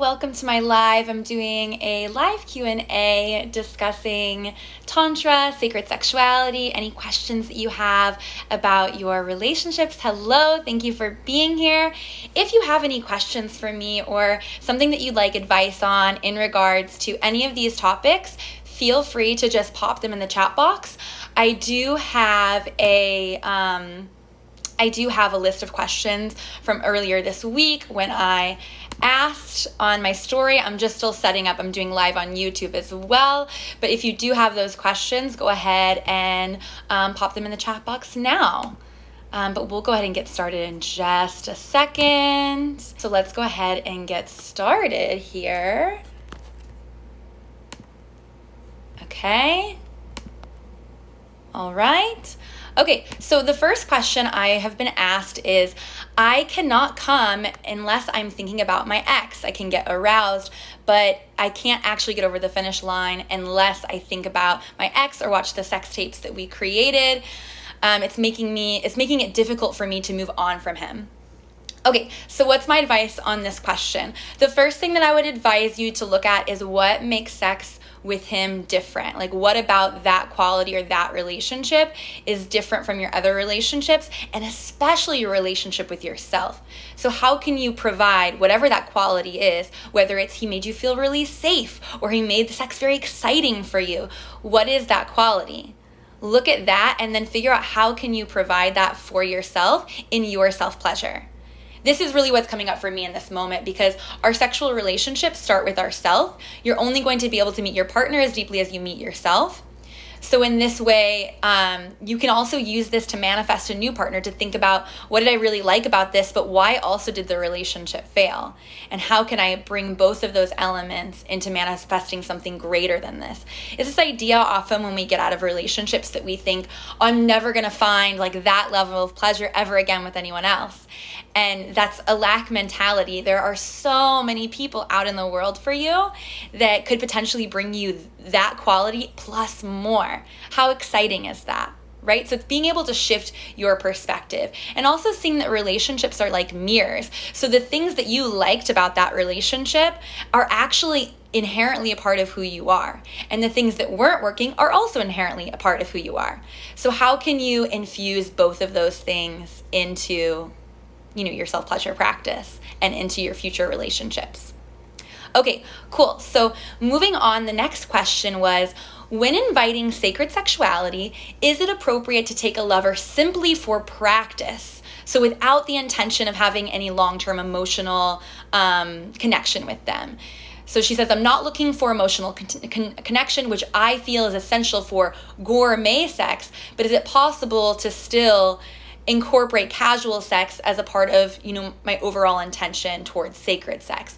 welcome to my live. I'm doing a live Q&A discussing Tantra, sacred sexuality, any questions that you have about your relationships. Hello, thank you for being here. If you have any questions for me or something that you'd like advice on in regards to any of these topics, feel free to just pop them in the chat box. I do have a list of questions from earlier this week when I asked on my story. I'm just still setting up. I'm doing live on YouTube as well. But if you do have those questions, go ahead and pop them in the chat box now. But we'll go ahead and get started in just a second. So let's go ahead and get started here. Okay. All right. Okay, so the first question I have been asked is, I cannot come unless I'm thinking about my ex. I can get aroused, but I can't actually get over the finish line unless I think about my ex or watch the sex tapes that we created. It's making it difficult for me to move on from him. Okay, so what's my advice on this question? The first thing that I would advise you to look at is what makes sex with him different. Like, what about that quality or that relationship is different from your other relationships, and especially your relationship with yourself. So how can you provide whatever that quality is, whether it's he made you feel really safe or he made the sex very exciting for you? What is that quality? Look at that and then figure out how can you provide that for yourself in your self-pleasure. This is really what's coming up for me in this moment, because our sexual relationships start with ourselves. You're only going to be able to meet your partner as deeply as you meet yourself. So in this way, you can also use this to manifest a new partner, to think about, what did I really like about this, but why also did the relationship fail? And how can I bring both of those elements into manifesting something greater than this? It's this idea often when we get out of relationships that we think, I'm never going to find like that level of pleasure ever again with anyone else. And that's a lack mentality. There are so many people out in the world for you that could potentially bring you that quality plus more. How exciting is that, right? So it's being able to shift your perspective, and also seeing that relationships are like mirrors. So the things that you liked about that relationship are actually inherently a part of who you are. And the things that weren't working are also inherently a part of who you are. So how can you infuse both of those things into your self-pleasure practice and into your future relationships? Okay, cool. So moving on, the next question was, when inviting sacred sexuality, is it appropriate to take a lover simply for practice? So without the intention of having any long-term emotional connection with them. So she says, I'm not looking for emotional connection, which I feel is essential for gourmet sex, but is it possible to still incorporate casual sex as a part of, my overall intention towards sacred sex?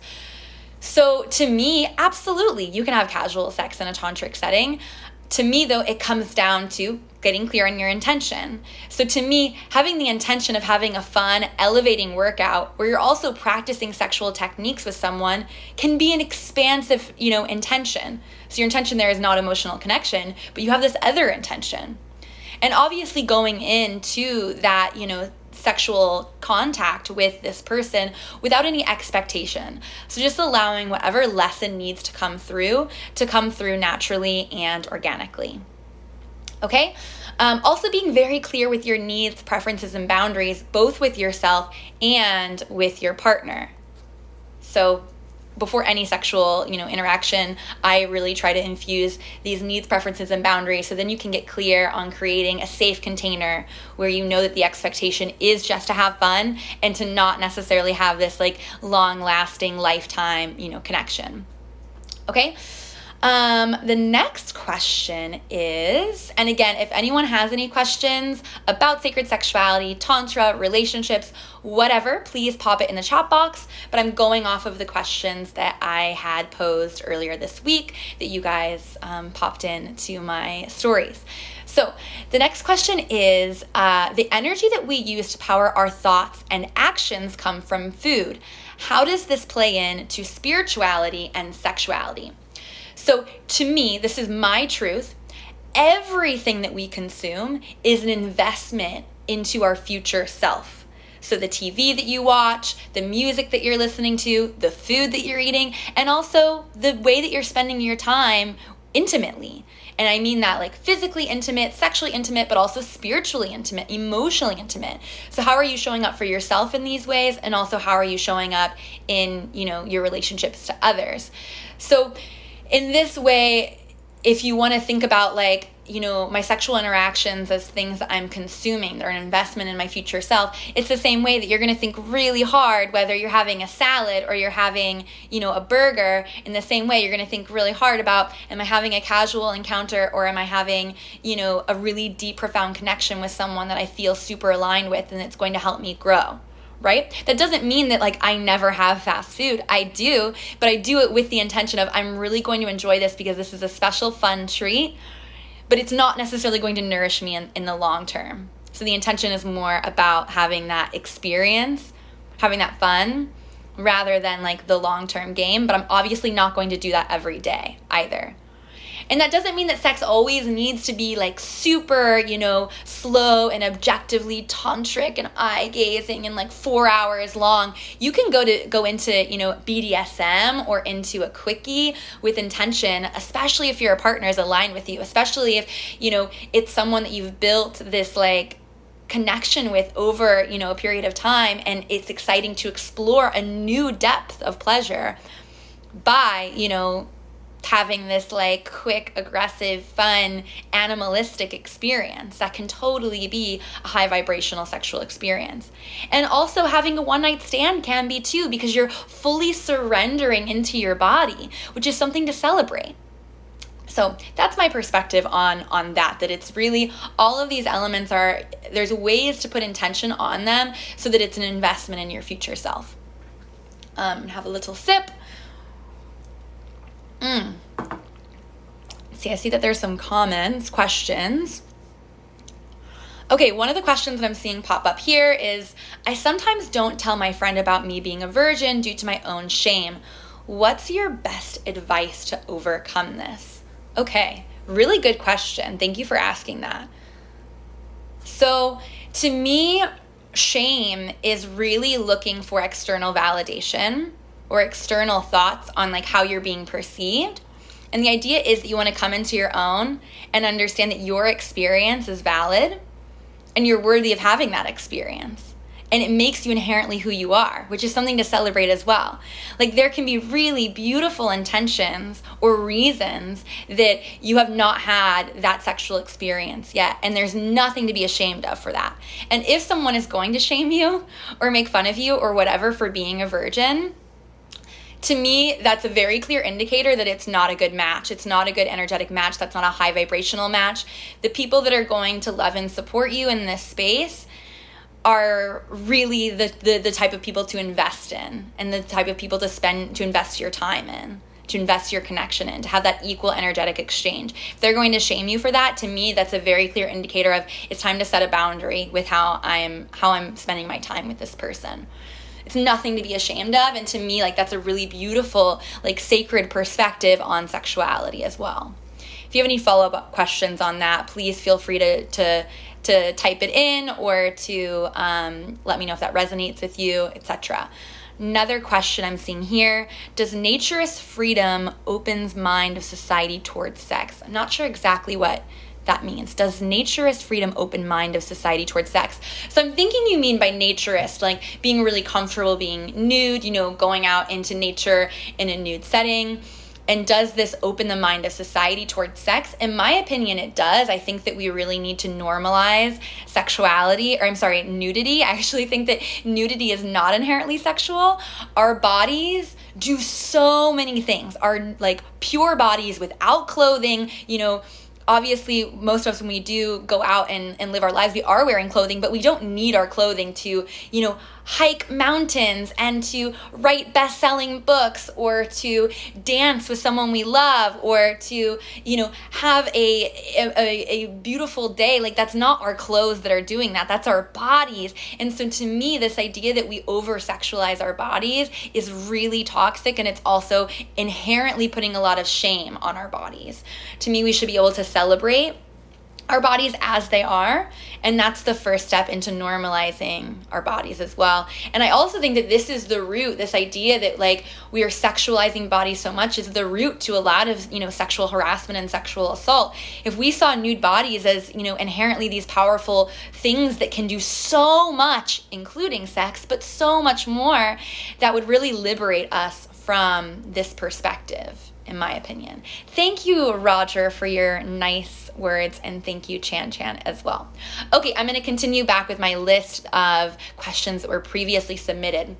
So to me, absolutely, you can have casual sex in a tantric setting. To me, though, it comes down to getting clear on your intention. So to me, having the intention of having a fun, elevating workout where you're also practicing sexual techniques with someone can be an expansive, intention. So your intention there is not emotional connection, but you have this other intention. And obviously going into that, sexual contact with this person without any expectation. So just allowing whatever lesson needs to come through naturally and organically. Okay? Also being very clear with your needs, preferences, and boundaries, both with yourself and with your partner. So before any sexual, interaction, I really try to infuse these needs, preferences, and boundaries, so then you can get clear on creating a safe container where you know that the expectation is just to have fun and to not necessarily have this like long-lasting lifetime, connection. Okay? The next question is, and again, if anyone has any questions about sacred sexuality, tantra, relationships, whatever, please pop it in the chat box. But I'm going off of the questions that I had posed earlier this week that you guys popped in to my stories. So the next question is, the energy that we use to power our thoughts and actions come from food. How does this play into spirituality and sexuality? So to me, this is my truth. Everything that we consume is an investment into our future self. So the TV that you watch, the music that you're listening to, the food that you're eating, and also the way that you're spending your time intimately. And I mean that like physically intimate, sexually intimate, but also spiritually intimate, emotionally intimate. So how are you showing up for yourself in these ways? And also how are you showing up in, your relationships to others? So in this way, if you want to think about like, my sexual interactions as things that I'm consuming, they're an investment in my future self, it's the same way that you're going to think really hard, whether you're having a salad or you're having, a burger. In the same way, you're going to think really hard about, am I having a casual encounter, or am I having, a really deep, profound connection with someone that I feel super aligned with and it's going to help me grow? Right? That doesn't mean that like I never have fast food. I do, but I do it with the intention of I'm really going to enjoy this because this is a special, fun treat, but it's not necessarily going to nourish me in the long term. So the intention is more about having that experience, having that fun, rather than like the long-term game, but I'm obviously not going to do that every day either. And that doesn't mean that sex always needs to be like super, slow and objectively tantric and eye-gazing and like 4 hours long. You can go into, BDSM or into a quickie with intention, especially if your partner is aligned with you, especially if, it's someone that you've built this like connection with over, a period of time, and it's exciting to explore a new depth of pleasure by, having this like quick, aggressive, fun, animalistic experience that can totally be a high vibrational sexual experience. And also having a one-night stand can be too, because you're fully surrendering into your body, which is something to celebrate. So that's my perspective on that it's really, all of these elements there's ways to put intention on them so that it's an investment in your future self. Have a little sip. See, I see that there's some comments, questions. Okay, one of the questions that I'm seeing pop up here is, I sometimes don't tell my friend about me being a virgin due to my own shame. What's your best advice to overcome this? Okay, really good question. Thank you for asking that. So to me, shame is really looking for external validation or external thoughts on like how you're being perceived. And the idea is that you want to come into your own and understand that your experience is valid and you're worthy of having that experience. And it makes you inherently who you are, which is something to celebrate as well. Like there can be really beautiful intentions or reasons that you have not had that sexual experience yet. And there's nothing to be ashamed of for that. And if someone is going to shame you or make fun of you or whatever for being a virgin, to me, that's a very clear indicator that it's not a good match. It's not a good energetic match. That's not a high vibrational match. The people that are going to love and support you in this space are really the type of people to invest in, and the type of people to invest your time in, to invest your connection in, to have that equal energetic exchange. If they're going to shame you for that, to me, that's a very clear indicator of it's time to set a boundary with how I'm spending my time with this person. It's nothing to be ashamed of, and to me, like that's a really beautiful, like sacred perspective on sexuality as well. If you have any follow-up questions on that, please feel free to type it in or to let me know if that resonates with you, etc. Another question I'm seeing here, does naturist freedom opens mind of society towards sex? I'm not sure exactly what that means. Does naturist freedom open mind of society towards sex? So I'm thinking you mean by naturist, like being really comfortable being nude, going out into nature in a nude setting. And does this open the mind of society towards sex? In my opinion, it does. I think that we really need to normalize nudity. I actually think that nudity is not inherently sexual. Our bodies do so many things. Our like pure bodies without clothing, obviously, most of us, when we do go out and live our lives, we are wearing clothing, but we don't need our clothing to, hike mountains and to write best-selling books or to dance with someone we love or to, have a beautiful day. Like, that's not our clothes that are doing that. That's our bodies. And so to me, this idea that we over-sexualize our bodies is really toxic, and it's also inherently putting a lot of shame on our bodies. To me, we should be able to celebrate our bodies as they are, and that's the first step into normalizing our bodies as well. And I also think that this is the root, this idea that like we are sexualizing bodies so much is the root to a lot of, you know, sexual harassment and sexual assault. If we saw nude bodies as, you know, inherently these powerful things that can do so much, including sex, but so much more, that would really liberate us from this perspective, in my opinion. Thank you, Roger, for your nice words, and thank you, Chan Chan, as well. Okay, I'm going to continue back with my list of questions that were previously submitted.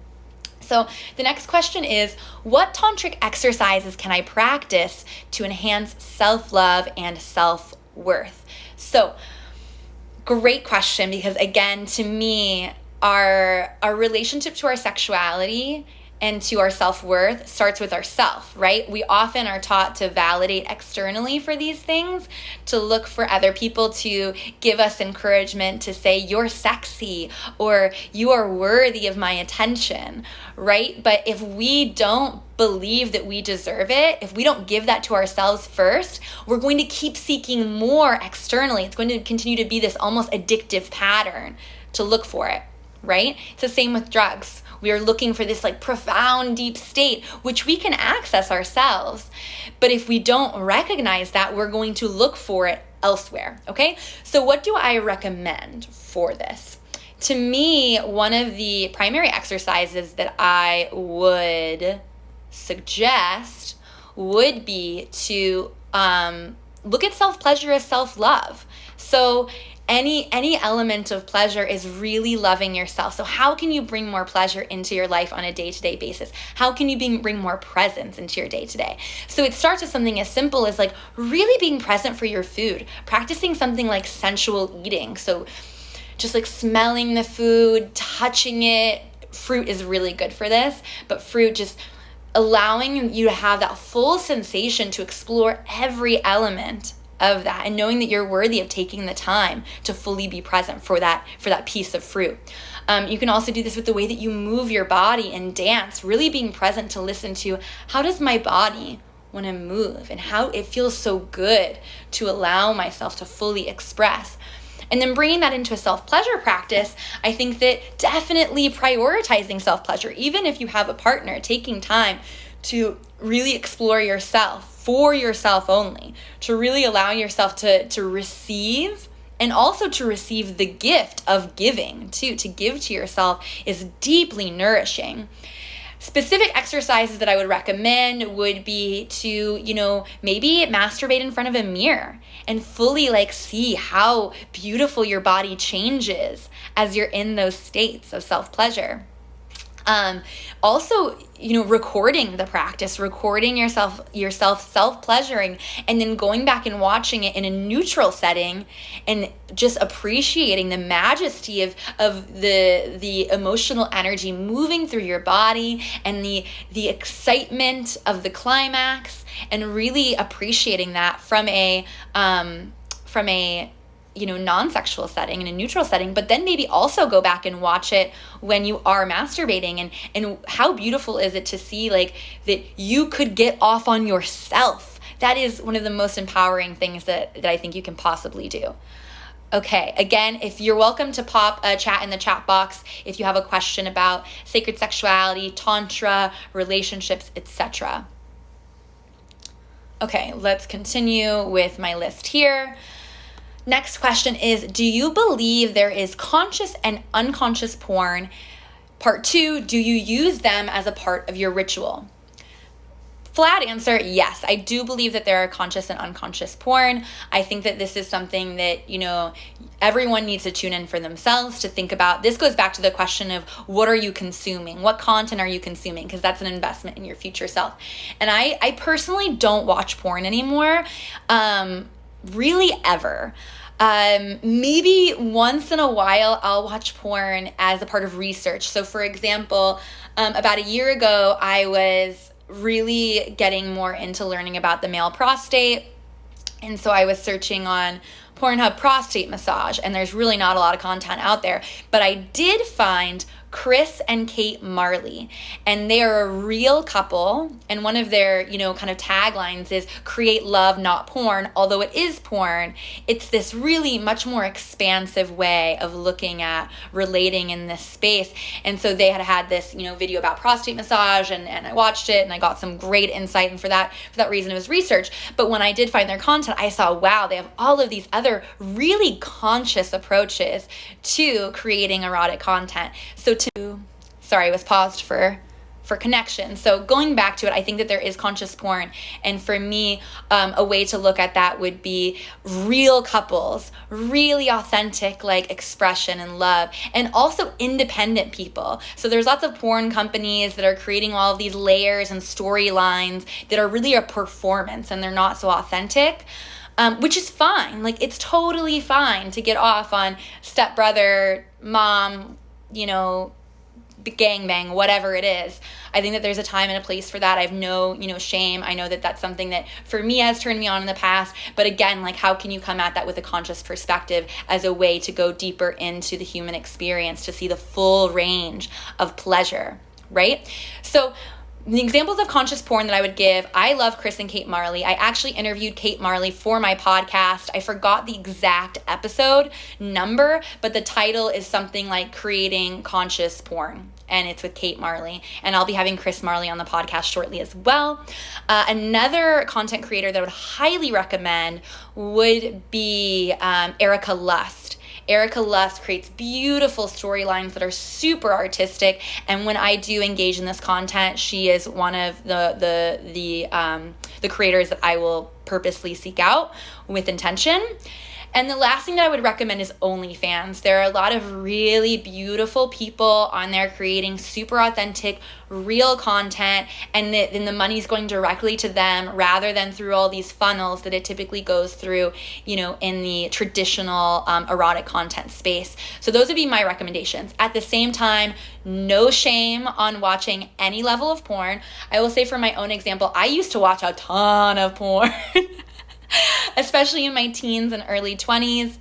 So the next question is, what tantric exercises can I practice to enhance self-love and self-worth? So great question, because again, to me, our relationship to our sexuality and to our self-worth starts with ourself, right? We often are taught to validate externally for these things, to look for other people to give us encouragement, to say, you're sexy, or you are worthy of my attention, right? But if we don't believe that we deserve it, if we don't give that to ourselves first, we're going to keep seeking more externally. It's going to continue to be this almost addictive pattern to look for it, right? It's the same with drugs. We are looking for this like profound deep state, which we can access ourselves. But if we don't recognize that, we're going to look for it elsewhere, okay? So what do I recommend for this? To me, one of the primary exercises that I would suggest would be to look at self-pleasure as self-love. So any element of pleasure is really loving yourself. So how can you bring more pleasure into your life on a day-to-day basis? How can you bring more presence into your day-to-day? So it starts with something as simple as like really being present for your food, practicing something like sensual eating. So just like smelling the food, touching it. Fruit is really good for this, but fruit just allowing you to have that full sensation to explore every element of that, and knowing that you're worthy of taking the time to fully be present for that piece of fruit. You can also do this with the way that you move your body and dance, really being present to listen to, how does my body want to move, and how it feels so good to allow myself to fully express. And then bringing that into a self-pleasure practice, I think that definitely prioritizing self-pleasure, even if you have a partner, taking time to really explore yourself, for yourself only, to really allow yourself to receive, and also to receive the gift of giving too. To give to yourself is deeply nourishing. Specific exercises that I would recommend would be to, maybe masturbate in front of a mirror and fully like see how beautiful your body changes as you're in those states of self-pleasure. Also, recording the practice, recording yourself self-pleasuring, and then going back and watching it in a neutral setting, and just appreciating the majesty of the emotional energy moving through your body, and the excitement of the climax, and really appreciating that from a non-sexual setting, in a neutral setting, but then maybe also go back and watch it when you are masturbating, and how beautiful is it to see like that you could get off on yourself. That is one of the most empowering things that I think you can possibly do. Okay, again, if you're welcome to pop a chat in the chat box if you have a question about sacred sexuality, tantra, relationships, etc. Okay, let's continue with my list here. Next question is, do you believe there is conscious and unconscious porn? Part 2, do you use them as a part of your ritual? Flat answer, yes. I do believe that there are conscious and unconscious porn. I think that this is something that, everyone needs to tune in for themselves to think about. This goes back to the question of what are you consuming? What content are you consuming? Because that's an investment in your future self. And I personally don't watch porn anymore, really ever. Maybe once in a while I'll watch porn as a part of research. So for example, about a year ago, I was really getting more into learning about the male prostate. And so I was searching on Pornhub prostate massage, and there's really not a lot of content out there. But I did find Chris and Kate Marley, and they are a real couple, and one of their, kind of taglines is create love, not porn. Although it is porn, it's this really much more expansive way of looking at relating in this space. And so they had this, video about prostate massage, and I watched it, and I got some great insight, and for that reason it was research. But when I did find their content, I saw, wow, they have all of these other really conscious approaches to creating erotic content. So sorry, I was paused for connection. So going back to it, I think that there is conscious porn. And for me, a way to look at that would be real couples, really authentic expression and love, and also independent people. So there's lots of porn companies that are creating all of these layers and storylines that are really a performance, and they're not so authentic. Which is fine. It's totally fine to get off on stepbrother, mom, gangbang, whatever it is. I think that there's a time and a place for that. I have no, shame. I know that that's something that for me has turned me on in the past. But again, how can you come at that with a conscious perspective as a way to go deeper into the human experience, to see the full range of pleasure, right? So the examples of conscious porn that I would give, I love Chris and Kate Marley. I actually interviewed Kate Marley for my podcast. I forgot the exact episode number, but the title is something like Creating Conscious Porn, and it's with Kate Marley. And I'll be having Chris Marley on the podcast shortly as well. Another content creator that I would highly recommend would be Erica Lust. Erica Lust creates beautiful storylines that are super artistic, and when I do engage in this content, she is one of the creators that I will purposely seek out with intention. And the last thing that I would recommend is OnlyFans. There are a lot of really beautiful people on there creating super authentic, real content, and then the money's going directly to them rather than through all these funnels that it typically goes through, in the traditional erotic content space. So those would be my recommendations. At the same time, no shame on watching any level of porn. I will say for my own example, I used to watch a ton of porn. Especially in my teens and early 20s.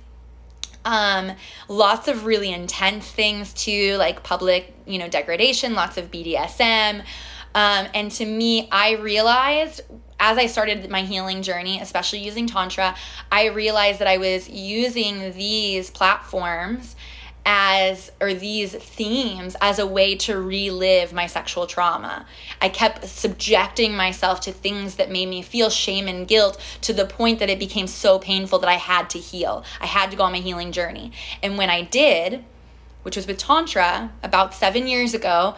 Lots of really intense things too, like public, degradation, lots of BDSM. And to me, I realized as I started my healing journey, especially using Tantra, I realized that I was using these platforms these themes as a way to relive my sexual trauma. I kept subjecting myself to things that made me feel shame and guilt to the point that it became so painful that I had to heal. I had to go on my healing journey. And when I did, which was with Tantra about 7 years ago,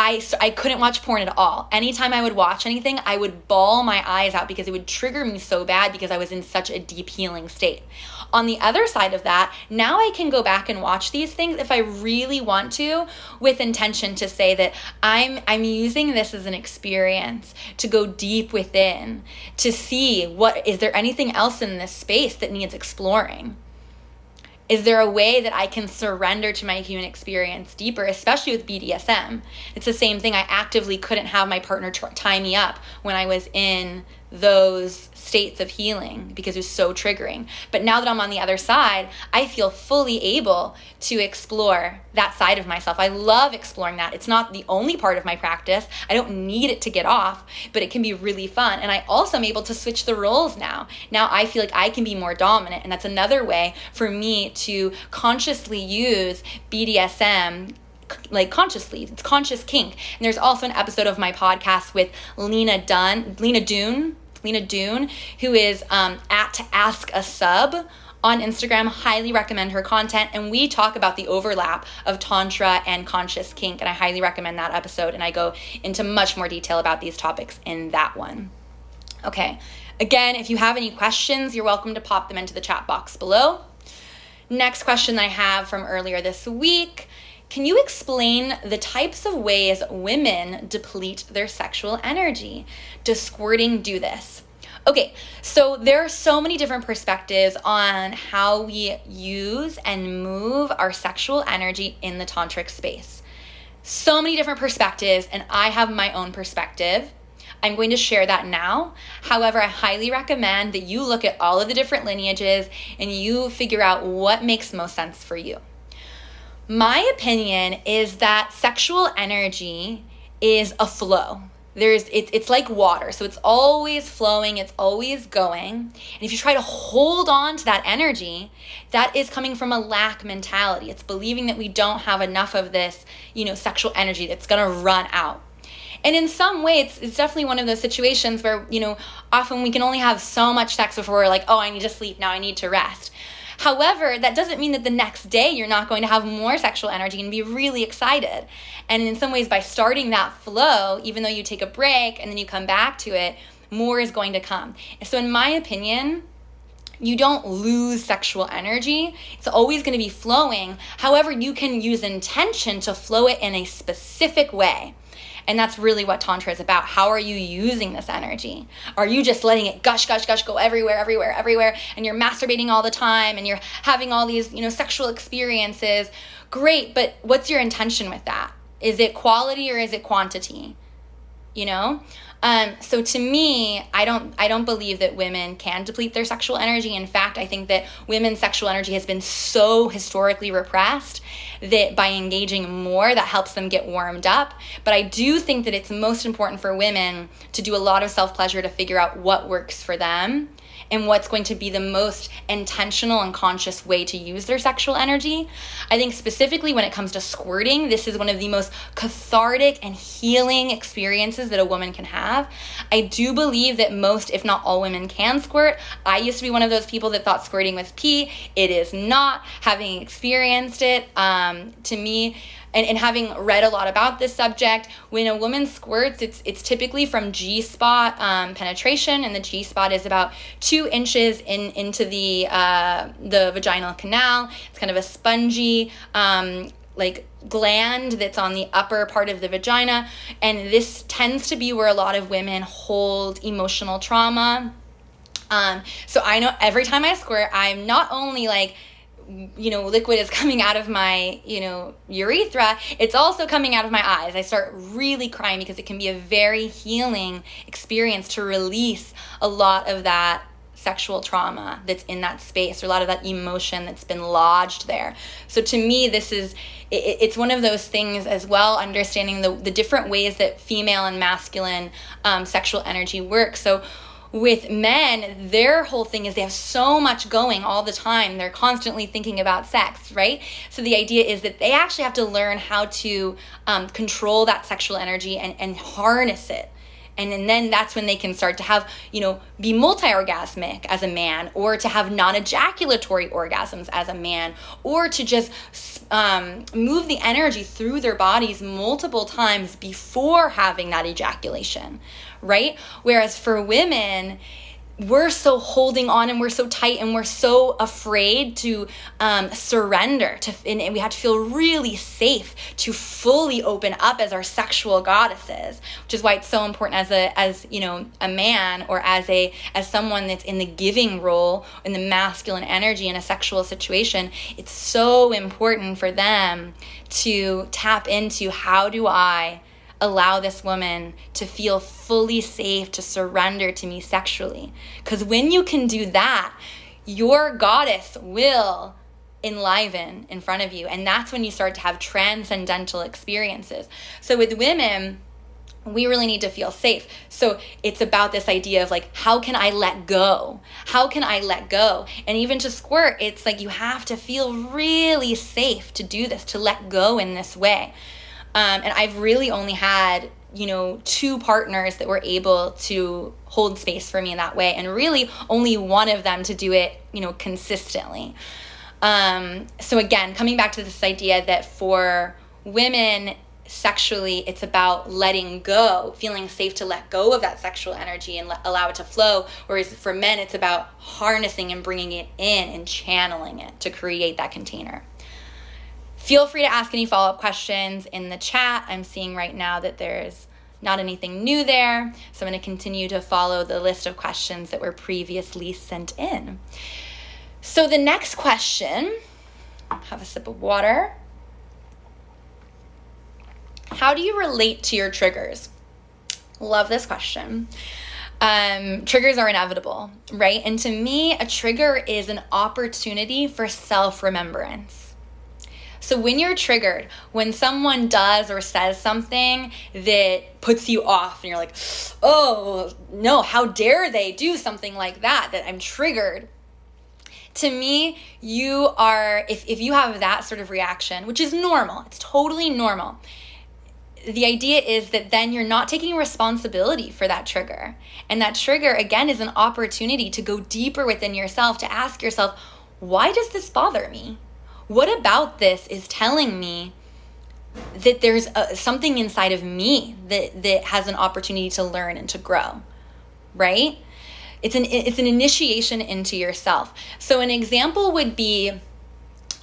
I couldn't watch porn at all. Anytime I would watch anything, I would bawl my eyes out because it would trigger me so bad because I was in such a deep healing state. On the other side of that, now I can go back and watch these things if I really want to, with intention to say that I'm using this as an experience to go deep within, to see is there anything else in this space that needs exploring? Is there a way that I can surrender to my human experience deeper, especially with BDSM? It's the same thing. I actively couldn't have my partner tie me up when I was in those states of healing because it was so triggering. But now that I'm on the other side, I feel fully able to explore that side of myself. I love exploring that. It's not the only part of my practice. I don't need it to get off, but it can be really fun. And I also am able to switch the roles now. Now I feel like I can be more dominant, and that's another way for me to consciously use BDSM consciously. It's conscious kink. And there's also an episode of my podcast with Lena Doon, who is at Ask a Sub on Instagram. Highly recommend her content. And we talk about the overlap of Tantra and conscious kink. And I highly recommend that episode. And I go into much more detail about these topics in that one. Okay. Again, if you have any questions, you're welcome to pop them into the chat box below. Next question I have from earlier this week. Can you explain the types of ways women deplete their sexual energy? Does squirting do this? Okay, so there are so many different perspectives on how we use and move our sexual energy in the tantric space. So many different perspectives, and I have my own perspective. I'm going to share that now. However, I highly recommend that you look at all of the different lineages and you figure out what makes most sense for you. My opinion is that sexual energy is a flow. It's like water, so it's always flowing, it's always going. And if you try to hold on to that energy, that is coming from a lack mentality. It's believing that we don't have enough of this, sexual energy that's gonna run out. And in some way, it's definitely one of those situations where, often we can only have so much sex before we're like, oh, I need to sleep now, I need to rest. However, that doesn't mean that the next day you're not going to have more sexual energy and be really excited. And in some ways, by starting that flow, even though you take a break and then you come back to it, more is going to come. So in my opinion, you don't lose sexual energy. It's always going to be flowing. However, you can use intention to flow it in a specific way. And that's really what Tantra is about. How are you using this energy? Are you just letting it gush, gush, gush, go everywhere, everywhere, everywhere, and you're masturbating all the time and you're having all these, sexual experiences? Great, but what's your intention with that? Is it quality or is it quantity? So to me, I don't believe that women can deplete their sexual energy. In fact, I think that women's sexual energy has been so historically repressed that by engaging more, that helps them get warmed up. But I do think that it's most important for women to do a lot of self-pleasure to figure out what works for them and what's going to be the most intentional and conscious way to use their sexual energy. I think specifically when it comes to squirting, this is one of the most cathartic and healing experiences that a woman can have. I do believe that most, if not all, women can squirt. I used to be one of those people that thought squirting was pee. It is not. Having experienced it, to me, and having read a lot about this subject, when a woman squirts, it's typically from G-spot penetration, and the G-spot is about 2 inches into the vaginal canal. It's kind of a spongy gland that's on the upper part of the vagina, and this tends to be where a lot of women hold emotional trauma. So I know every time I squirt, I'm not only liquid is coming out of my, urethra, it's also coming out of my eyes. I start really crying because it can be a very healing experience to release a lot of that sexual trauma that's in that space, or a lot of that emotion that's been lodged there. So to me, it's one of those things as well, understanding the different ways that female and masculine sexual energy works. So with men, their whole thing is they have so much going all the time. They're constantly thinking about sex, right? So the idea is that they actually have to learn how to control that sexual energy and harness it. And then that's when they can start to have, be multi-orgasmic as a man, or to have non-ejaculatory orgasms as a man, or to just move the energy through their bodies multiple times before having that ejaculation, right? Whereas for women, we're so holding on and we're so tight and we're so afraid to surrender and we have to feel really safe to fully open up as our sexual goddesses, which is why it's so important as a man, or as someone that's in the giving role, in the masculine energy in a sexual situation. It's so important for them to tap into, how do I allow this woman to feel fully safe to surrender to me sexually? Because when you can do that, your goddess will enliven in front of you, and that's when you start to have transcendental experiences. So with women, we really need to feel safe. So it's about this idea of how can I let go? How can I let go? And even to squirt, it's you have to feel really safe to do this, to let go in this way. And I've really only had, 2 partners that were able to hold space for me in that way, and really only one of them to do it, consistently. So again, coming back to this idea that for women, sexually, it's about letting go, feeling safe to let go of that sexual energy and allow it to flow. Whereas for men, it's about harnessing and bringing it in and channeling it to create that container. Feel free to ask any follow-up questions in the chat. I'm seeing right now that there's not anything new there, so I'm going to continue to follow the list of questions that were previously sent in. So the next question, have a sip of water. How do you relate to your triggers? Love this question. Triggers are inevitable, right? And to me, a trigger is an opportunity for self-remembrance. So when you're triggered, when someone does or says something that puts you off and you're like, oh no, how dare they do something like that I'm triggered. To me, you are, if you have that sort of reaction, which is normal, it's totally normal. The idea is that then you're not taking responsibility for that trigger. And that trigger, again, is an opportunity to go deeper within yourself, to ask yourself, why does this bother me? What about this is telling me that there's something inside of me that has an opportunity to learn and to grow, right? It's an initiation into yourself. So an example would be,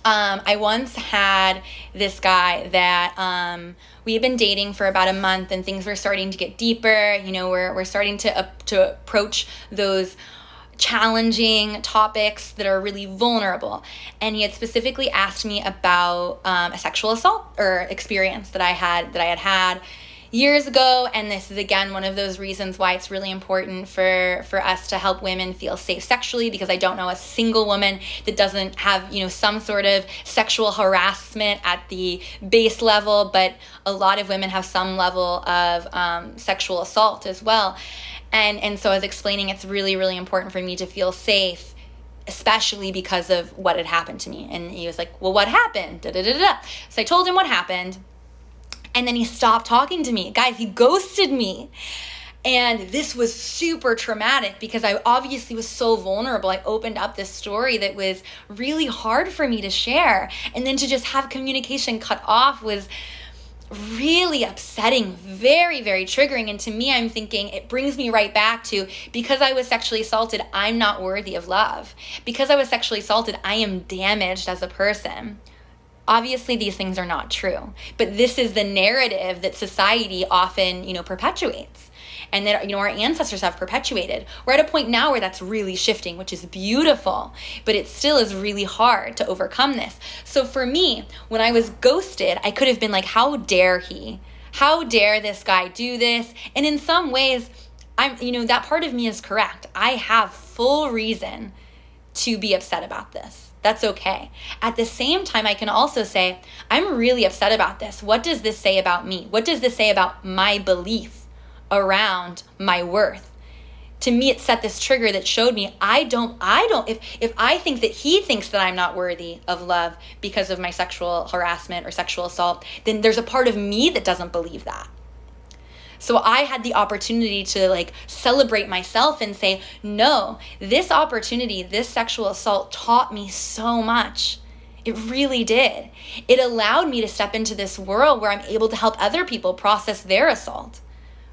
I once had this guy that we had been dating for about a month, and things were starting to get deeper. You know, we're starting to approach those challenging topics that are really vulnerable. And he had specifically asked me about a sexual assault or experience that I had years ago. And this is, again, one of those reasons why it's really important for us to help women feel safe sexually, because I don't know a single woman that doesn't have, you know, some sort of sexual harassment at the base level, but a lot of women have some level of sexual assault as well. And so I was explaining it's really, really important for me to feel safe, especially because of what had happened to me. And he was like, well, what happened? Da, da, da, da. So I told him what happened. And then he stopped talking to me. Guys, he ghosted me. And this was super traumatic because I obviously was so vulnerable. I opened up this story that was really hard for me to share. And then to just have communication cut off was really upsetting, very, very triggering. And to me, I'm thinking it brings me right back to, because I was sexually assaulted, I'm not worthy of love. Because I was sexually assaulted, I am damaged as a person. Obviously, these things are not true, but this is the narrative that society often, you know, perpetuates, and that, you know, our ancestors have perpetuated. We're at a point now where that's really shifting, which is beautiful, but it still is really hard to overcome this. So for me, when I was ghosted, I could have been like, how dare he? How dare this guy do this? And in some ways, you know, that part of me is correct. I have full reason to be upset about this. That's okay. At the same time, I can also say, I'm really upset about this. What does this say about me? What does this say about my belief around my worth? To me, it set this trigger that showed me if I think that he thinks that I'm not worthy of love because of my sexual harassment or sexual assault, then there's a part of me that doesn't believe that. So I had the opportunity to like celebrate myself and say, no, this opportunity, this sexual assault taught me so much. It really did. It allowed me to step into this world where I'm able to help other people process their assault,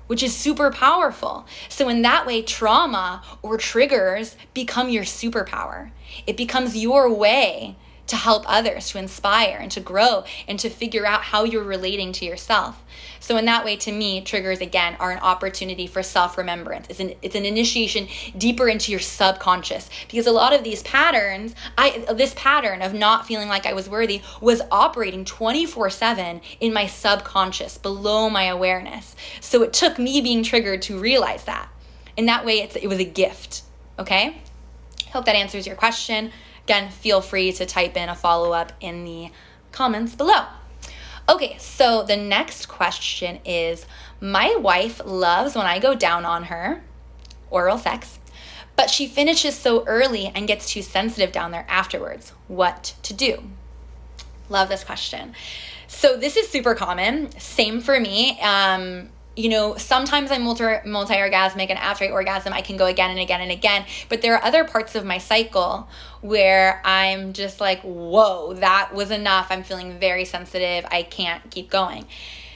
which is super powerful. So in that way, trauma or triggers become your superpower. It becomes your way to help others, to inspire and to grow and to figure out how you're relating to yourself. So in that way, to me, triggers, again, are an opportunity for self-remembrance. It's an initiation deeper into your subconscious, because a lot of these patterns, this pattern of not feeling like I was worthy was operating 24/7 in my subconscious, below my awareness. So it took me being triggered to realize that. In that way, it was a gift, okay? Hope that answers your question. Again, feel free to type in a follow-up in the comments below. Okay, so the next question is, my wife loves when I go down on her, oral sex, but she finishes so early and gets too sensitive down there afterwards. What to do? Love this question. So this is super common. Same for me. You know, sometimes I'm multi-orgasmic, and after I orgasm, I can go again and again and again. But there are other parts of my cycle where I'm just like, whoa, that was enough. I'm feeling very sensitive. I can't keep going.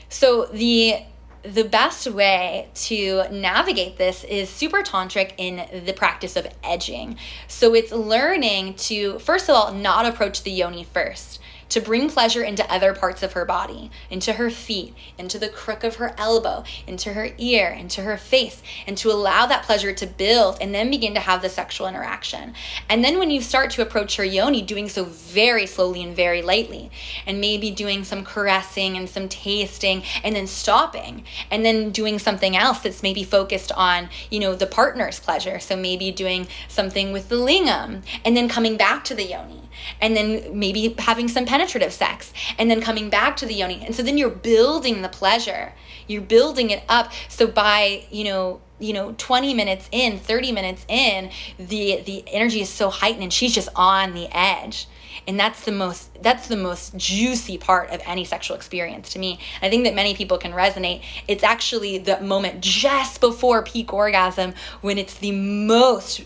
So the best way to navigate this is super tantric in the practice of edging. So it's learning to, first of all, not approach the yoni first. to bring pleasure into other parts of her body, into her feet, into the crook of her elbow, into her ear, into her face, and to allow that pleasure to build and then begin to have the sexual interaction. And then when you start to approach her yoni, doing so very slowly and very lightly, and maybe doing some caressing and some tasting, and then stopping, and then doing something else that's maybe focused on, the partner's pleasure. So maybe doing something with the lingam, and then coming back to the yoni, and then maybe having some penetrative sex, and then coming back to the yoni. And so then you're building the pleasure. You're building it up. So by, 20 minutes in, 30 minutes in, the energy is so heightened and she's just on the edge. And that's the most juicy part of any sexual experience to me. I think that many people can resonate. It's actually the moment just before peak orgasm when it's the most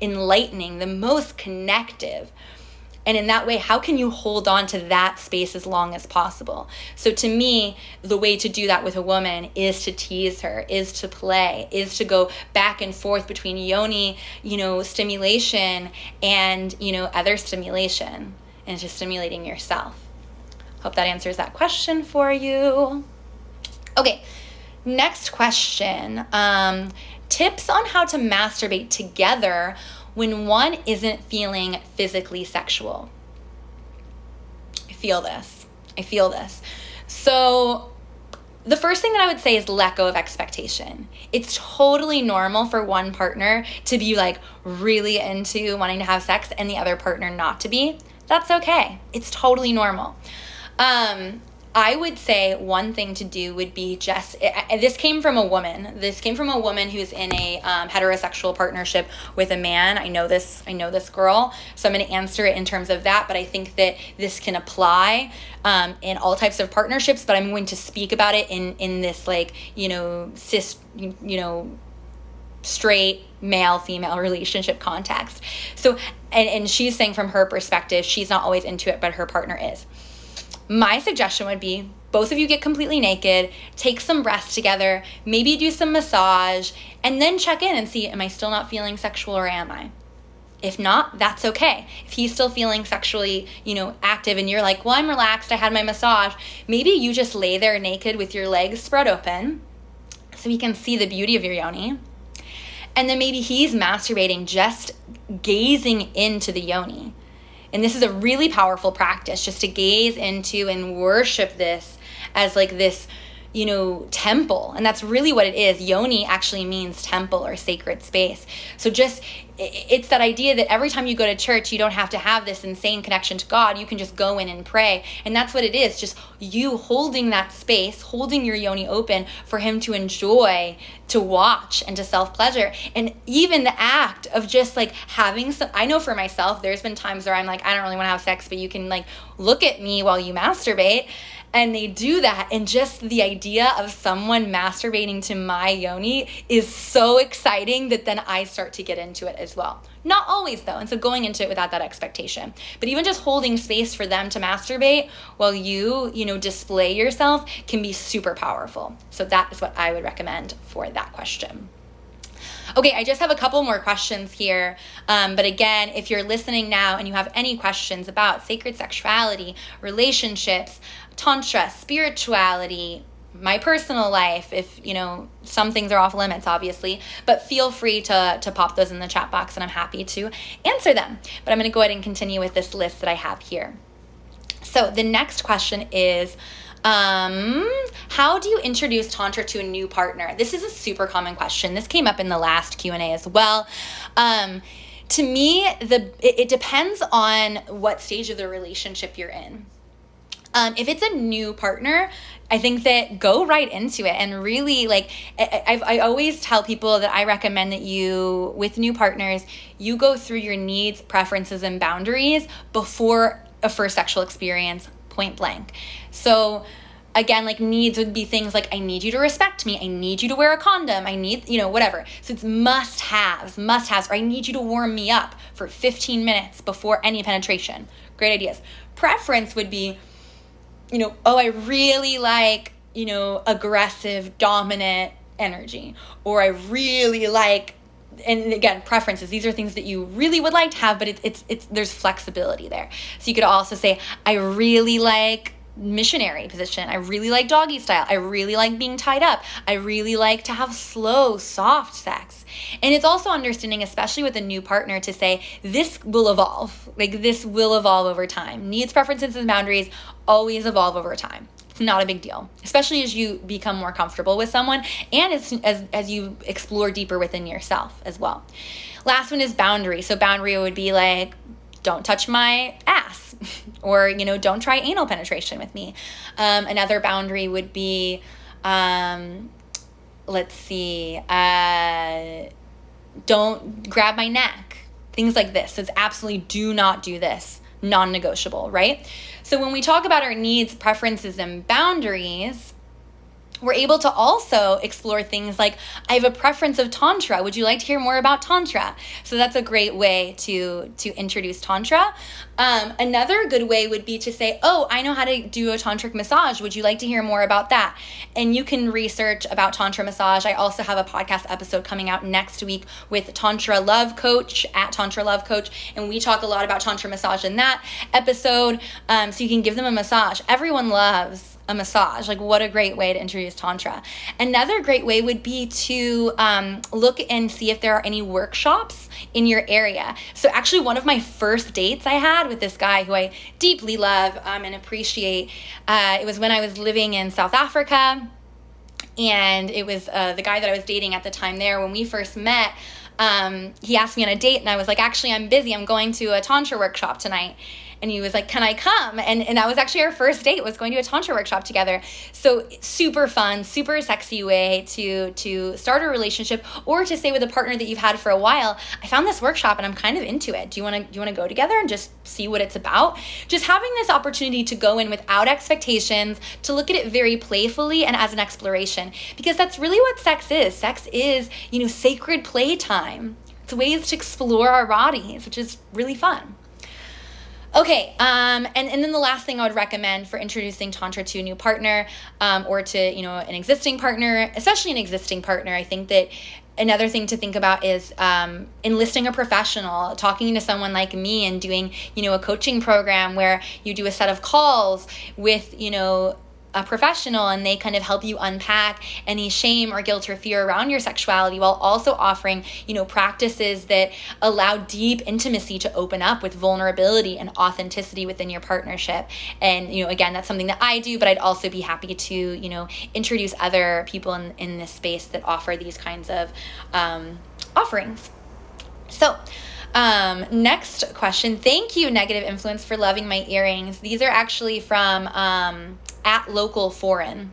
enlightening, the most connective. And in that way, how can you hold on to that space as long as possible? So to me, the way to do that with a woman is to tease her, is to play, is to go back and forth between yoni, stimulation and, other stimulation, and just stimulating yourself. Hope that answers that question for you. Okay, next question. Tips on how to masturbate together when one isn't feeling physically sexual. I feel this. So the first thing that I would say is let go of expectation. It's totally normal for one partner to be like really into wanting to have sex and the other partner not to be. That's okay. It's totally normal. I would say one thing to do would be this came from a woman. This came from a woman who's in a heterosexual partnership with a man. I know this girl, so I'm going to answer it in terms of that, but I think that this can apply in all types of partnerships, but I'm going to speak about it in this cis, straight male-female relationship context. So, and she's saying from her perspective, she's not always into it, but her partner is. My suggestion would be both of you get completely naked, take some breaths together, maybe do some massage, and then check in and see, am I still not feeling sexual or am I? If not, that's okay. If he's still feeling sexually, active and you're like, well, I'm relaxed, I had my massage, maybe you just lay there naked with your legs spread open so he can see the beauty of your yoni. And then maybe he's masturbating, just gazing into the yoni. And this is a really powerful practice, just to gaze into and worship this as like this, temple. And that's really what it is. Yoni actually means temple or sacred space. So it's that idea that every time you go to church, you don't have to have this insane connection to God. You can just go in and pray. And that's what it is. Just you holding that space, holding your yoni open for him to enjoy, to watch, and to self-pleasure. And even the act of just like having some, I know for myself, there's been times where I'm like, I don't really want to have sex, but you can like look at me while you masturbate. And they do that, and just the idea of someone masturbating to my yoni is so exciting that then I start to get into it as well. Not always though, and so going into it without that expectation. But even just holding space for them to masturbate while you display yourself can be super powerful. So that is what I would recommend for that question. Okay, I just have a couple more questions here. But again, if you're listening now and you have any questions about sacred sexuality, relationships, Tantra, spirituality, my personal life, if, some things are off limits, obviously, but feel free to pop those in the chat box and I'm happy to answer them. But I'm going to go ahead and continue with this list that I have here. So the next question is, how do you introduce Tantra to a new partner? This is a super common question. This came up in the last Q&A as well. To me, it depends on what stage of the relationship you're in. If it's a new partner, I think that go right into it and really I always tell people that I recommend that you, with new partners, you go through your needs, preferences, and boundaries before a first sexual experience, point blank. So again, needs would be things like, I need you to respect me. I need you to wear a condom. I need, whatever. So it's must-haves, or I need you to warm me up for 15 minutes before any penetration. Great ideas. Preference would be, I really like, aggressive, dominant energy, or I really like, and again, preferences, these are things that you really would like to have, but it's there's flexibility there. So you could also say, I really like missionary position. I really like doggy style. I really like being tied up. I really like to have slow, soft sex. And it's also understanding, especially with a new partner, to say, this will evolve. Like, this will evolve over time. Needs, preferences, and boundaries always evolve over time. It's not a big deal, especially as you become more comfortable with someone and as you explore deeper within yourself as well. Last one is boundary. So boundary would be like, don't touch my ass, or, you know, don't try anal penetration with me. Another boundary would be, let's see, don't grab my neck. Things like this. It's absolutely do not do this. Non-negotiable, right? So when we talk about our needs, preferences, and boundaries, we're able to also explore things like, I have a preference of Tantra. Would you like to hear more about Tantra? So that's a great way to introduce Tantra. Another good way would be to say, oh, I know how to do a tantric massage. Would you like to hear more about that? And you can research about Tantra massage. I also have a podcast episode coming out next week with Tantra Love Coach at Tantra Love Coach. And we talk a lot about Tantra massage in that episode. So you can give them a massage. Everyone loves a massage. Like, what a great way to introduce Tantra. Another great way would be to look and see if there are any workshops in your area. So actually, one of my first dates I had with this guy who I deeply love and appreciate, it was when I was living in South Africa, and it was the guy that I was dating at the time there. When we first met, he asked me on a date, and I was like, actually, I'm busy. I'm going to a Tantra workshop tonight. And he was like, can I come? And that was actually our first date, was going to a Tantra workshop together. So super fun, super sexy way to start a relationship, or to say with a partner that you've had for a while, I found this workshop and I'm kind of into it. Do you want to go together and just see what it's about? Just having this opportunity to go in without expectations, to look at it very playfully and as an exploration, because that's really what sex is. Sex is, sacred playtime. It's ways to explore our bodies, which is really fun. Okay, and then the last thing I would recommend for introducing Tantra to a new partner, or to, an existing partner, especially an existing partner, I think that another thing to think about is enlisting a professional, talking to someone like me and doing, a coaching program where you do a set of calls with, a professional, and they kind of help you unpack any shame or guilt or fear around your sexuality, while also offering, practices that allow deep intimacy to open up with vulnerability and authenticity within your partnership. And, again, that's something that I do, but I'd also be happy to, introduce other people in this space that offer these kinds of offerings. So, next question. Thank you, Negative Influence, for loving my earrings. These are actually from at Local Foreign.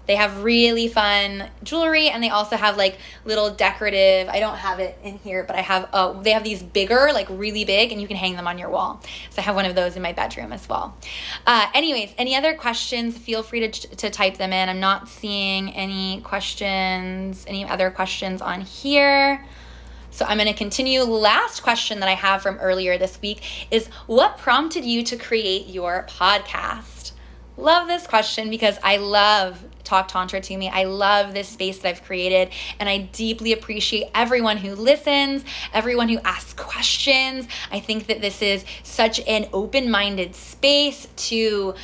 They have really fun jewelry, and they also have like little decorative, I don't have it in here, but I have, they have these bigger, like really big, and you can hang them on your wall. So I have one of those in my bedroom as well. Anyways, any other questions, feel free to type them in. I'm not seeing any other questions on here. So I'm going to continue. Last question that I have from earlier this week is, what prompted you to create your podcast? Love this question, because I love Talk Tantra to me. I love this space that I've created, and I deeply appreciate everyone who listens, everyone who asks questions. I think that this is such an open-minded space to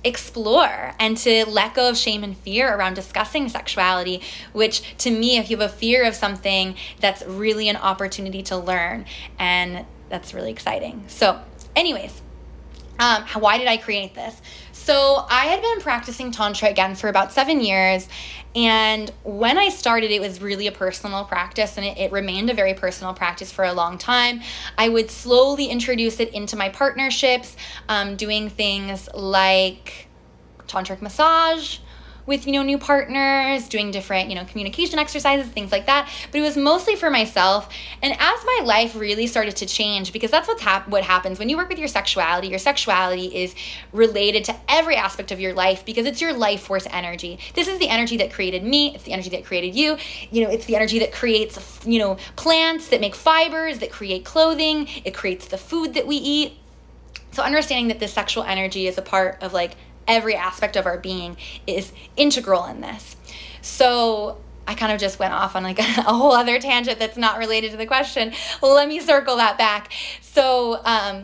explore and to let go of shame and fear around discussing sexuality, which to me, if you have a fear of something, that's really an opportunity to learn, and that's really exciting. So anyways, why did I create this? So I had been practicing Tantra again for about 7 years. And when I started, it was really a personal practice, and it remained a very personal practice for a long time. I would slowly introduce it into my partnerships, doing things like tantric massage with, new partners, doing different, communication exercises, things like that. But it was mostly for myself. And as my life really started to change, because that's what happens when you work with your sexuality is related to every aspect of your life, because it's your life force energy. This is the energy that created me. It's the energy that created you. It's the energy that creates, plants that make fibers, that create clothing. It creates the food that we eat. So understanding that this sexual energy is a part of every aspect of our being is integral in this. So I kind of just went off on like a whole other tangent that's not related to the question. Let me circle that back. So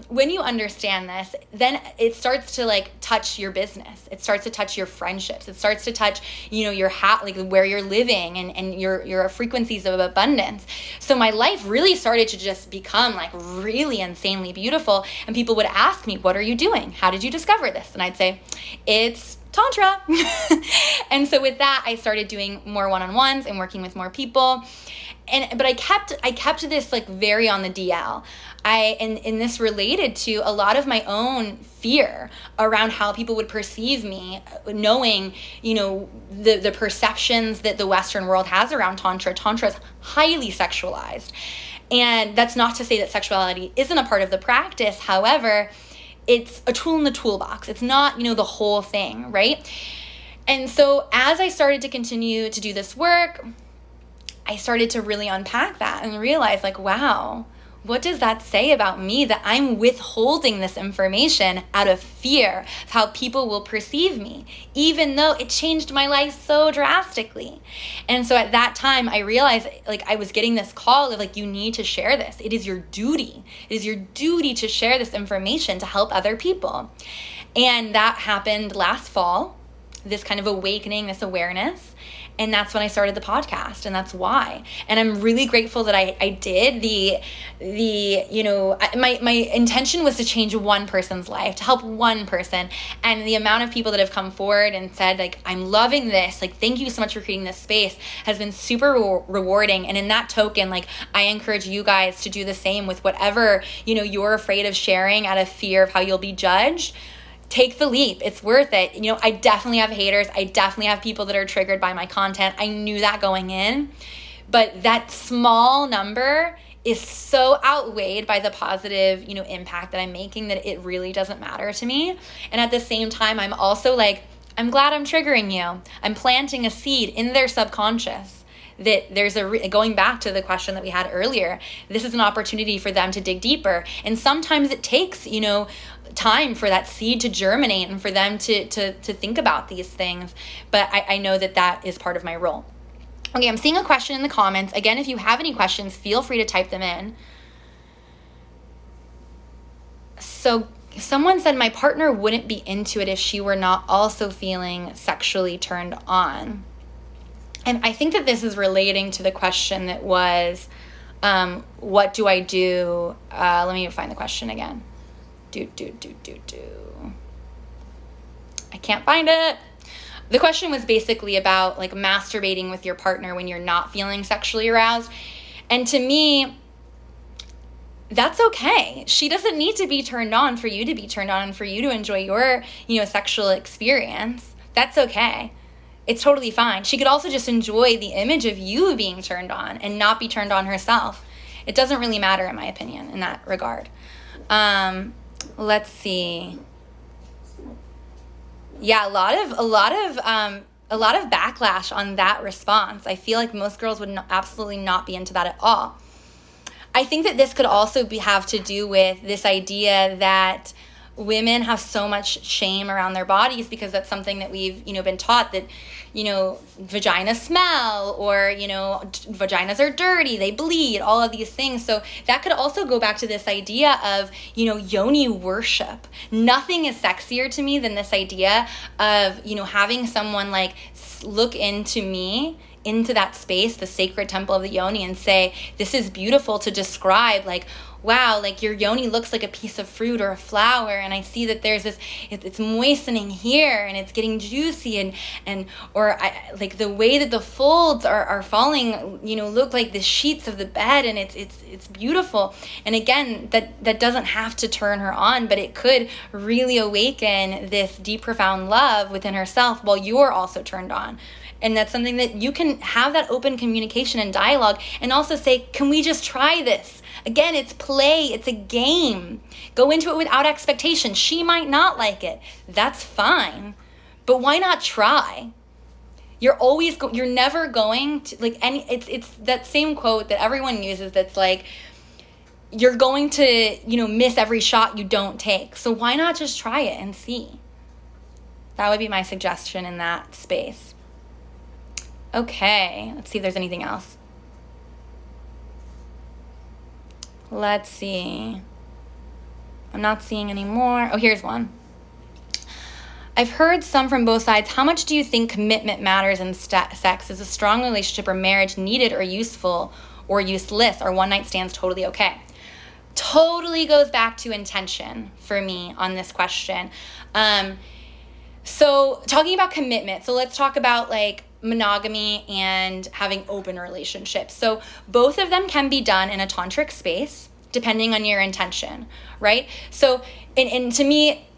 when you understand this, then it starts to like touch your business. It starts to touch your friendships. It starts to touch, your like where you're living and your frequencies of abundance. So my life really started to just become like really insanely beautiful. And people would ask me, what are you doing? How did you discover this? And I'd say, it's Tantra. And so with that, I started doing more one-on-ones and working with more people. But I kept this like very on the DL. And this related to a lot of my own fear around how people would perceive me, knowing, the perceptions that the Western world has around Tantra. Tantra is highly sexualized. And that's not to say that sexuality isn't a part of the practice. However, it's a tool in the toolbox. It's not, the whole thing, right? And so as I started to continue to do this work, I started to really unpack that and realize like, wow, what does that say about me that I'm withholding this information out of fear of how people will perceive me, even though it changed my life so drastically? And so at that time, I realized like I was getting this call of like, you need to share this. It is your duty. It is your duty to share this information to help other people. And that happened last fall, this kind of awakening, this awareness. And that's when I started the podcast, and that's why. And I'm really grateful that I did my intention was to change one person's life, to help one person. And the amount of people that have come forward and said, like, I'm loving this, like, thank you so much for creating this space, has been super rewarding. And in that token, like, I encourage you guys to do the same with whatever, you're afraid of sharing out of fear of how you'll be judged. Take the leap. It's worth it. I definitely have haters. I definitely have people that are triggered by my content. I knew that going in, but that small number is so outweighed by the positive, impact that I'm making that it really doesn't matter to me. And at the same time, I'm also like, I'm glad I'm triggering you. I'm planting a seed in their subconscious that there's going back to the question that we had earlier, this is an opportunity for them to dig deeper. And sometimes it takes, time for that seed to germinate and for them to think about these things. But I know that is part of my role. Okay, I'm seeing a question in the comments. Again, if you have any questions, feel free to type them in. So someone said my partner wouldn't be into it if she were not also feeling sexually turned on. And I think that this is relating to the question that was, what do I do? Let me find the question again. I can't find it. The question was basically about like masturbating with your partner when you're not feeling sexually aroused. And to me, that's okay. She doesn't need to be turned on for you to be turned on and for you to enjoy your, sexual experience. That's okay. It's totally fine. She could also just enjoy the image of you being turned on and not be turned on herself. It doesn't really matter, in my opinion, in that regard. Let's see. Yeah, a lot of backlash on that response. I feel like most girls would absolutely not be into that at all. I think that this could also have to do with this idea that women have so much shame around their bodies because that's something that we've, been taught that, vaginas smell or, vaginas are dirty, they bleed, all of these things. So that could also go back to this idea of, yoni worship. Nothing is sexier to me than this idea of, having someone like look into me, into that space, the sacred temple of the yoni, and say, this is beautiful to describe, like, wow, like your yoni looks like a piece of fruit or a flower, and I see that there's this, it's moistening here, and it's getting juicy, like the way that the folds are falling, look like the sheets of the bed, and it's beautiful. And again, that doesn't have to turn her on, but it could really awaken this deep, profound love within herself while you're also turned on. And that's something that you can have that open communication and dialogue, and also say, can we just try this? Again, it's play, it's a game. Go into it without expectation. She might not like it. That's fine. But why not try? You're never going to, like, it's that same quote that everyone uses that's like, you're going to, miss every shot you don't take. So why not just try it and see? That would be my suggestion in that space. Okay, let's see if there's anything else. Let's see. I'm not seeing any more. Oh, here's one. I've heard some from both sides. How much do you think commitment matters in sex? Is a strong relationship or marriage needed or useful or useless? Or one night stands totally okay? Totally goes back to intention for me on this question. So talking about commitment, so let's talk about like monogamy and having open relationships. So both of them can be done in a tantric space depending on your intention, right? So and to me,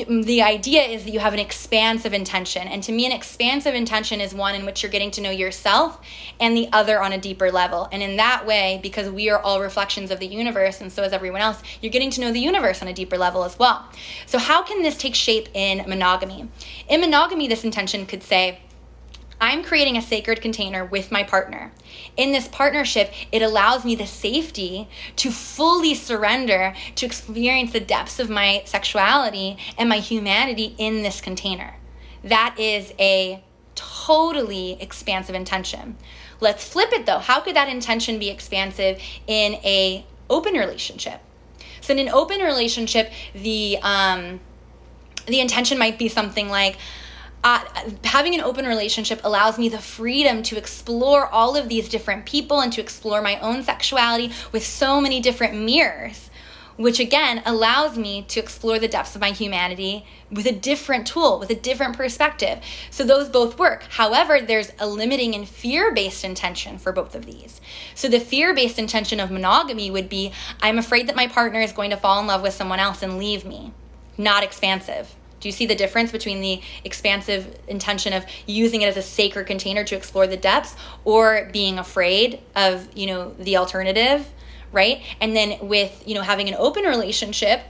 the idea is that you have an expansive intention. And to me, an expansive intention is one in which you're getting to know yourself and the other on a deeper level. And in that way, because we are all reflections of the universe, and so is everyone else, you're getting to know the universe on a deeper level as well. So how can this take shape in monogamy? In monogamy, this intention could say, I'm creating a sacred container with my partner. In this partnership, it allows me the safety to fully surrender, to experience the depths of my sexuality and my humanity in this container. That is a totally expansive intention. Let's flip it though. How could that intention be expansive in an open relationship? So in an open relationship, the intention might be something like, having an open relationship allows me the freedom to explore all of these different people and to explore my own sexuality with so many different mirrors, which again allows me to explore the depths of my humanity with a different tool, with a different perspective. So those both work. However, there's a limiting and fear-based intention for both of these. So the fear-based intention of monogamy would be, I'm afraid that my partner is going to fall in love with someone else and leave me. Not expansive. Do you see the difference between the expansive intention of using it as a sacred container to explore the depths or being afraid of, the alternative, right? And then with, having an open relationship,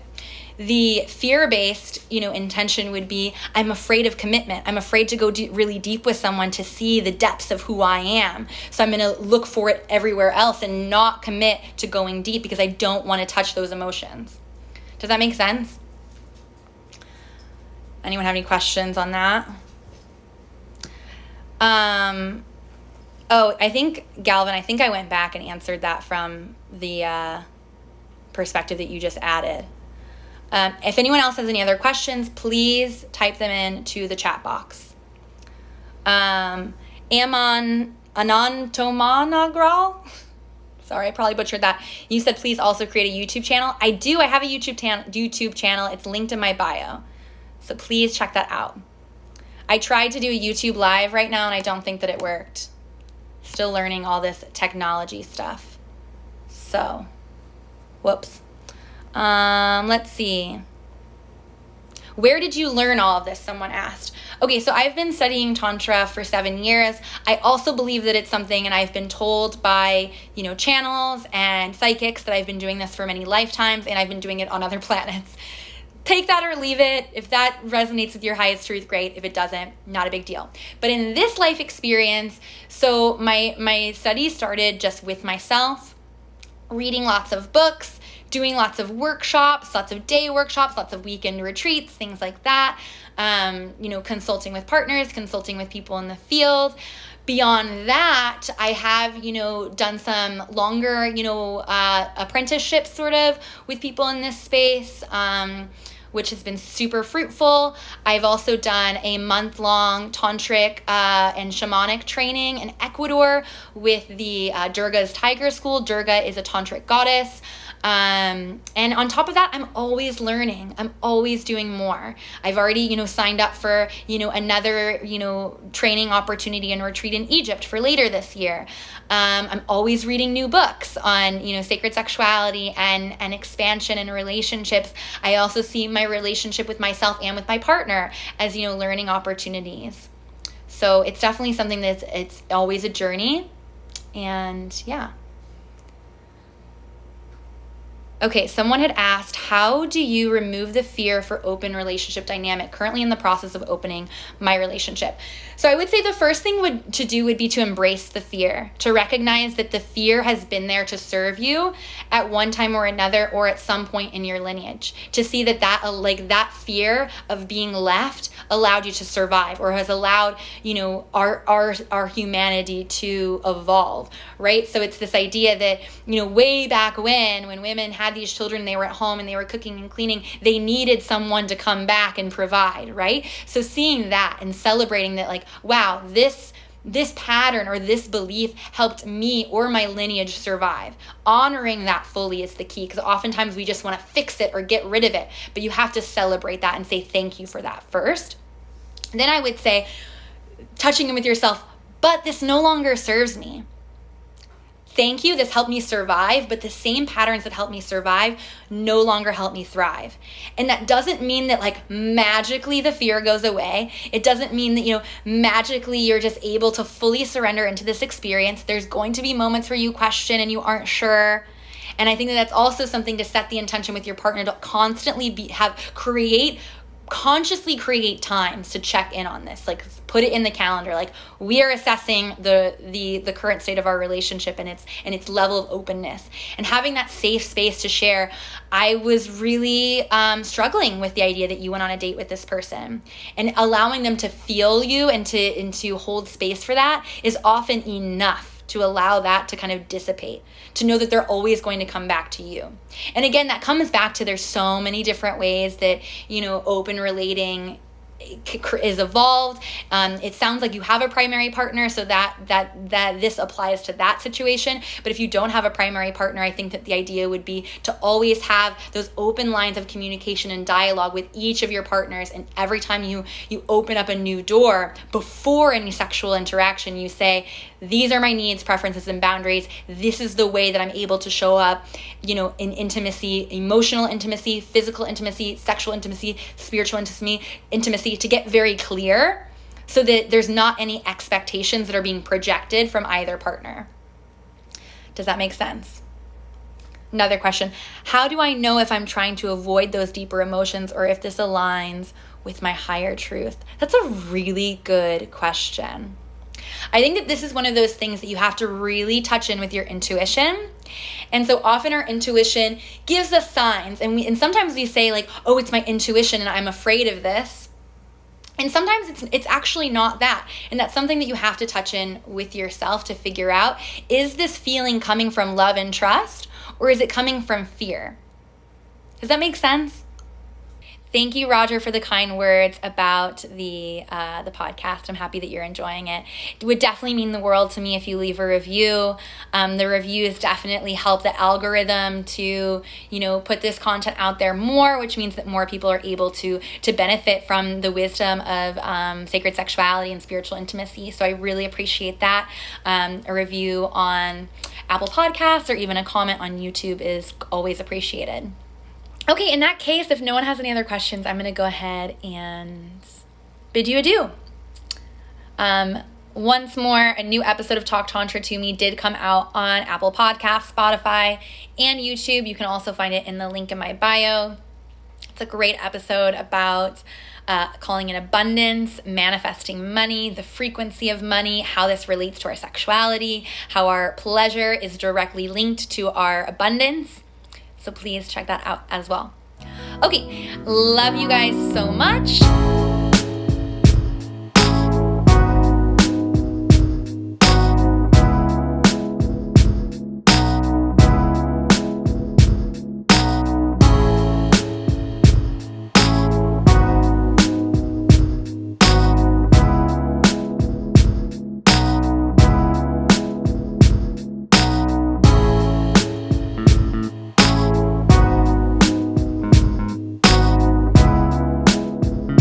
the fear-based, intention would be, I'm afraid of commitment. I'm afraid to go really deep with someone to see the depths of who I am. So I'm going to look for it everywhere else and not commit to going deep because I don't want to touch those emotions. Does that make sense? Anyone have any questions on that? I think, Galvin, I went back and answered that from the perspective that you just added. If anyone else has any other questions, please type them into the chat box. Anantomanagral? Sorry, I probably butchered that. You said please also create a YouTube channel. I do. I have a YouTube channel. It's linked in my bio. So please check that out. I tried to do a YouTube live right now and I don't think that it worked. Still learning all this technology stuff. So, whoops. Let's see. Where did you learn all of this? Someone asked. Okay, so I've been studying Tantra for 7 years. I also believe that it's something, and I've been told by, channels and psychics that I've been doing this for many lifetimes and I've been doing it on other planets. Take that or leave it. If that resonates with your highest truth, great. If it doesn't, not a big deal. But in this life experience, so my study started just with myself, reading lots of books, doing lots of workshops, lots of day workshops, lots of weekend retreats, things like that. Consulting with partners, consulting with people in the field. Beyond that, I have, done some longer, apprenticeships sort of with people in this space, which has been super fruitful. I've also done a month-long tantric and shamanic training in Ecuador with the Durga's Tiger School. Durga is a tantric goddess. And on top of that, I'm always learning. I'm always doing more. I've already, signed up for, another, training opportunity and retreat in Egypt for later this year. I'm always reading new books on, sacred sexuality and expansion and relationships. I also see my relationship with myself and with my partner as, learning opportunities. So it's definitely something it's always a journey. And yeah. Okay, someone had asked, how do you remove the fear for open relationship dynamic? Currently in the process of opening my relationship. So I would say the first thing would be to embrace the fear, to recognize that the fear has been there to serve you at one time or another, or at some point in your lineage. To see that fear of being left allowed you to survive, or has allowed, our humanity to evolve, right? So it's this idea that, way back when women had these children, they were at home and they were cooking and cleaning, they needed someone to come back and provide, right? So seeing that and celebrating that, like, wow, this pattern or this belief helped me or my lineage survive. Honoring that fully is the key, because oftentimes we just want to fix it or get rid of it, but you have to celebrate that and say thank you for that first. And then I would say, touching in with yourself, but this no longer serves me. Thank you, this helped me survive, but the same patterns that helped me survive no longer help me thrive. And that doesn't mean that magically the fear goes away. It doesn't mean that, magically you're just able to fully surrender into this experience. There's going to be moments where you question and you aren't sure. And I think that that's also something to set the intention with your partner, to constantly consciously create times to check in on this. Like, put it in the calendar. Like, we are assessing the current state of our relationship and its level of openness, and having that safe space to share. I was really struggling with the idea that you went on a date with this person, and allowing them to feel you and to hold space for that is often enough to allow that to kind of dissipate, to know that they're always going to come back to you. And again, that comes back to, there's so many different ways that, open relating is evolved. It sounds like you have a primary partner, so that this applies to that situation. But if you don't have a primary partner, I think that the idea would be to always have those open lines of communication and dialogue with each of your partners. And every time you open up a new door, before any sexual interaction, you say, these are my needs, preferences, and boundaries. This is the way that I'm able to show up, in intimacy, emotional intimacy, physical intimacy, sexual intimacy, spiritual intimacy, to get very clear, so that there's not any expectations that are being projected from either partner. Does that make sense? Another question: how do I know if I'm trying to avoid those deeper emotions, or if this aligns with my higher truth? That's a really good question. I think that this is one of those things that you have to really touch in with your intuition. And so often our intuition gives us signs, and sometimes we say, like, oh, it's my intuition and I'm afraid of this. And sometimes it's actually not that. And that's something that you have to touch in with yourself to figure out, is this feeling coming from love and trust, or is it coming from fear? Does that make sense? Thank you, Roger, for the kind words about the podcast. I'm happy that you're enjoying it. It would definitely mean the world to me if you leave a review. The reviews definitely help the algorithm to, put this content out there more, which means that more people are able to benefit from the wisdom of sacred sexuality and spiritual intimacy. So I really appreciate that. A review on Apple Podcasts, or even a comment on YouTube, is always appreciated. Okay, in that case, if no one has any other questions, I'm going to go ahead and bid you adieu. Once more, a new episode of Talk Tantra to Me did come out on Apple Podcasts, Spotify, and YouTube. You can also find it in the link in my bio. It's a great episode about calling in abundance, manifesting money, the frequency of money, how this relates to our sexuality, how our pleasure is directly linked to our abundance. So please check that out as well. Okay, love you guys so much.